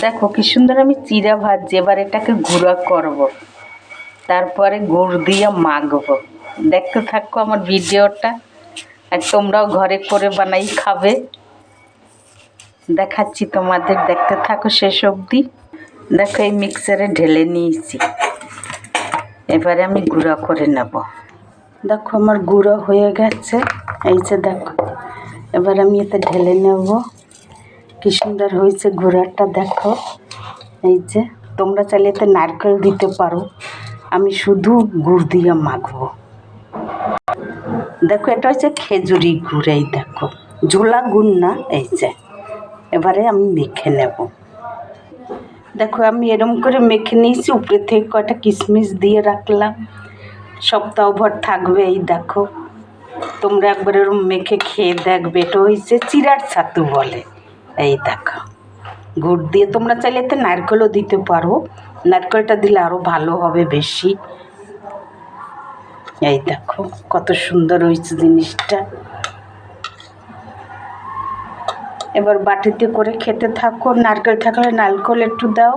দেখো কি সুন্দর আমি চিড়া ভাজছি। এবার এটাকে গুঁড়া করব, তারপরে গুড় দিয়ে মাখবো। দেখতে থাকো আমার ভিডিওটা, আর তোমরাও ঘরে করে বানাই খাবে। দেখাচ্ছি তোমাদের, দেখতে থাকো শেষ অবধি। দেখো এই মিক্সারে ঢেলে নিয়েছি, এবারে আমি গুঁড়া করে নেব। দেখো আমার গুঁড়ো হয়ে গেছে, এই যে দেখো। এবার আমি এতে ঢেলে নেব। কি সুন্দর হয়েছে গুঁড়াটা, দেখো। এই যে তোমরা চাইলে এতে নারকেল দিতে পারো, আমি শুধু গুড় দিয়ে মাখবো। দেখো এটা হচ্ছে খেজুরি গুড়, এই দেখো ঝোলা গুড় না, এই যে। এবারে আমি মেখে নেব। দেখো আমি এরম করে মেখে নিয়েছি, উপরে থেকে কয়টা কিশমিশ দিয়ে রাখলাম, সপ্তাহভর থাকবে। এই দেখো তোমরা একবার এরম মেখে খেয়ে দেখবে, এটা হয়েছে চিড়ার ছাতু বলে। এই দেখো গুড় দিয়ে, তোমরা চাইলে এতে নারকেলও দিতে পারো, নারকেলটা দিলে আরও ভালো হবে বেশি। এই দেখো কত সুন্দর হয়েছে জিনিসটা। এবার বাটিতে করে খেতে থাকো, নারকেল থাকলে নারকেল একটু দাও।